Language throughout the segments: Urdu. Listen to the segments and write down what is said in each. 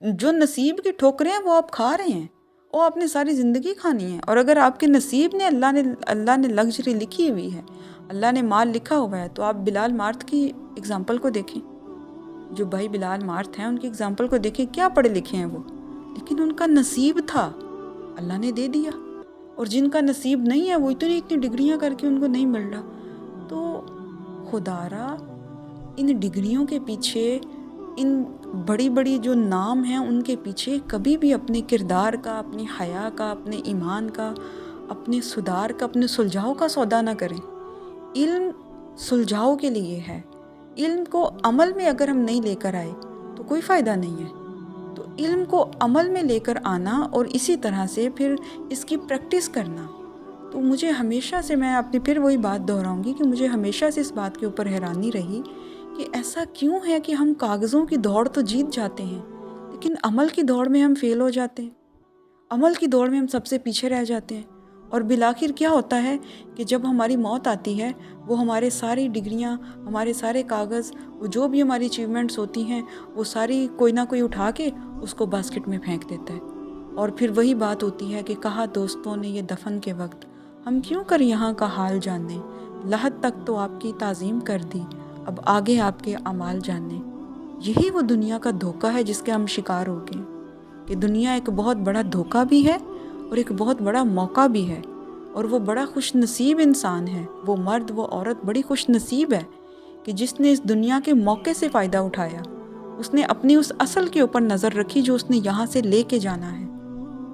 جو نصیب کی ٹھوکریں ہیں وہ آپ کھا رہے ہیں، وہ آپ نے ساری زندگی کھانی ہے۔ اور اگر آپ کے نصیب نے اللہ نے لگژری لکھی ہوئی ہے، اللہ نے مال لکھا ہوا ہے، تو آپ بلال مارت کی اگزامپل کو دیکھیں، جو بھائی بلال مارت ہیں ان کی اگزامپل کو دیکھیں، کیا پڑھے لکھے ہیں وہ، لیکن ان کا نصیب تھا، اللہ نے دے دیا۔ اور جن کا نصیب نہیں ہے وہ اتنی ڈگریاں کر کے ان کو نہیں مل رہا۔ تو خدا را ان ڈگریوں کے پیچھے، ان بڑی بڑی جو نام ہیں ان کے پیچھے کبھی بھی اپنے کردار کا، اپنی حیا کا، اپنے ایمان کا، اپنے سدھار کا، اپنے سلجھاؤ کا سودا نہ کریں۔ علم سلجھاؤ کے لیے ہے، علم کو عمل میں اگر ہم نہیں لے کر آئے تو کوئی فائدہ نہیں ہے۔ تو علم کو عمل میں لے کر آنا اور اسی طرح سے پھر اس کی پریکٹس کرنا۔ تو مجھے ہمیشہ سے، میں اپنی پھر وہی بات دہراؤں گی کہ مجھے ہمیشہ سے اس بات کے اوپر حیرانی رہی کہ ایسا کیوں ہے کہ ہم کاغذوں کی دوڑ تو جیت جاتے ہیں لیکن عمل کی دوڑ میں ہم فیل ہو جاتے ہیں، عمل کی دوڑ میں ہم سب سے پیچھے رہ جاتے ہیں۔ اور بالآخر کیا ہوتا ہے کہ جب ہماری موت آتی ہے، وہ ہمارے ساری ڈگریاں، ہمارے سارے کاغذ، وہ جو بھی ہماری اچیومنٹس ہوتی ہیں، وہ ساری کوئی نہ کوئی اٹھا کے اس کو باسکٹ میں پھینک دیتا ہے۔ اور پھر وہی بات ہوتی ہے کہ کہا دوستوں نے یہ دفن کے وقت، ہم کیوں کر یہاں کا حال جانیں، لحد تک تو آپ کی تعظیم کر دی، اب آگے آپ کے اعمال جانیں۔ یہی وہ دنیا کا دھوکہ ہے جس کے ہم شکار ہو گئے، کہ دنیا ایک بہت بڑا دھوکہ بھی ہے اور ایک بہت بڑا موقع بھی ہے۔ اور وہ بڑا خوش نصیب انسان ہے، وہ مرد وہ عورت بڑی خوش نصیب ہے کہ جس نے اس دنیا کے موقع سے فائدہ اٹھایا، اس نے اپنی اس اصل کے اوپر نظر رکھی جو اس نے یہاں سے لے کے جانا ہے،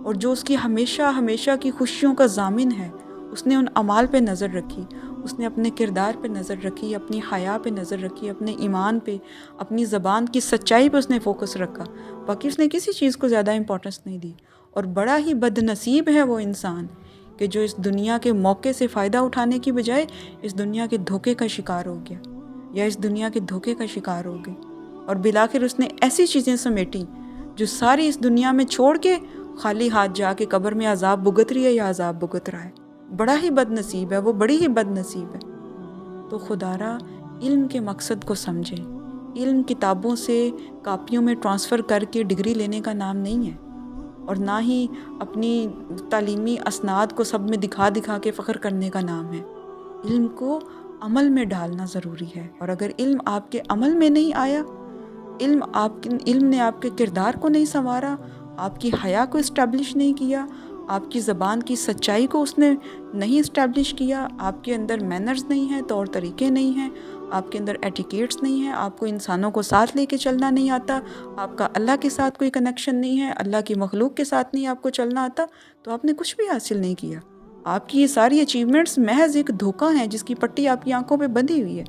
اور جو اس کی ہمیشہ ہمیشہ کی خوشیوں کا ضامن ہے۔ اس نے ان اعمال پہ نظر رکھی، اس نے اپنے کردار پہ نظر رکھی، اپنی حیا پہ نظر رکھی، اپنے ایمان پہ، اپنی زبان کی سچائی پہ اس نے فوکس رکھا، باقی اس نے کسی چیز کو زیادہ امپورٹنس نہیں دی۔ اور بڑا ہی بد نصیب ہے وہ انسان کہ جو اس دنیا کے موقع سے فائدہ اٹھانے کی بجائے اس دنیا کے دھوکے کا شکار ہو گیا، یا اس دنیا کے دھوکے کا شکار ہو گئی۔ اور بالآخر اس نے ایسی چیزیں سمیٹیں جو ساری اس دنیا میں چھوڑ کے خالی ہاتھ جا کے قبر میں عذاب بھگت رہی ہے یا عذاب بھگت رہا ہے۔ بڑا ہی بد نصیب ہے وہ، بڑی ہی بد نصیب ہے۔ تو خدا را علم کے مقصد کو سمجھیں۔ علم کتابوں سے کاپیوں میں ٹرانسفر کر کے ڈگری لینے کا نام نہیں ہے، اور نہ ہی اپنی تعلیمی اسناد کو سب میں دکھا دکھا کے فخر کرنے کا نام ہے۔ علم کو عمل میں ڈالنا ضروری ہے، اور اگر علم آپ کے عمل میں نہیں آیا، علم نے آپ کے کردار کو نہیں سنوارا، آپ کی حیا کو اسٹیبلش نہیں کیا، آپ کی زبان کی سچائی کو اس نے نہیں اسٹیبلش کیا، آپ کے اندر مینرز نہیں ہیں، طور طریقے نہیں ہیں، آپ کے اندر ایٹیکیٹس نہیں ہیں، آپ کو انسانوں کو ساتھ لے کے چلنا نہیں آتا، آپ کا اللہ کے ساتھ کوئی کنیکشن نہیں ہے، اللہ کی مخلوق کے ساتھ نہیں آپ کو چلنا آتا، تو آپ نے کچھ بھی حاصل نہیں کیا۔ آپ کی یہ ساری اچیومنٹس محض ایک دھوکہ ہیں جس کی پٹی آپ کی آنکھوں پہ بندھی ہوئی ہے۔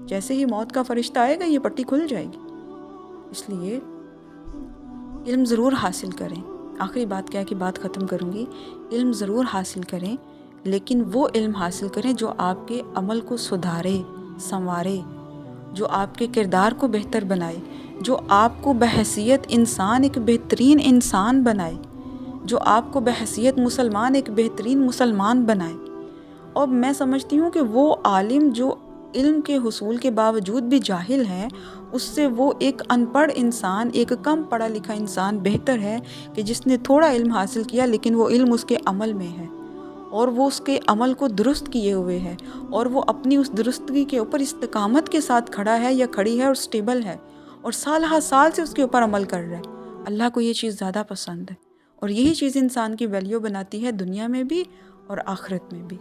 جیسے ہی موت کا فرشتہ آئے گا یہ پٹی کھل جائے گی۔ اس لیے علم ضرور حاصل کریں۔ آخری بات کیا کہ بات ختم کروں گی، علم ضرور حاصل کریں، لیکن وہ علم حاصل کریں جو آپ کے عمل کو سدھارے، سنوارے، جو آپ کے کردار کو بہتر بنائے، جو آپ کو بحیثیت انسان ایک بہترین انسان بنائے، جو آپ کو بحیثیت مسلمان ایک بہترین مسلمان بنائے۔ اور میں سمجھتی ہوں کہ وہ عالم جو علم کے حصول کے باوجود بھی جاہل ہے، اس سے وہ ایک ان پڑھ انسان، ایک کم پڑھا لکھا انسان بہتر ہے کہ جس نے تھوڑا علم حاصل کیا لیکن وہ علم اس کے عمل میں ہے، اور وہ اس کے عمل کو درست کیے ہوئے ہے، اور وہ اپنی اس درستگی کے اوپر استقامت کے ساتھ کھڑا ہے یا کھڑی ہے اور سٹیبل ہے، اور سال ہر سال سے اس کے اوپر عمل کر رہا ہے۔ اللہ کو یہ چیز زیادہ پسند ہے، اور یہی چیز انسان کی ویلیو بناتی ہے، دنیا میں بھی اور آخرت میں بھی۔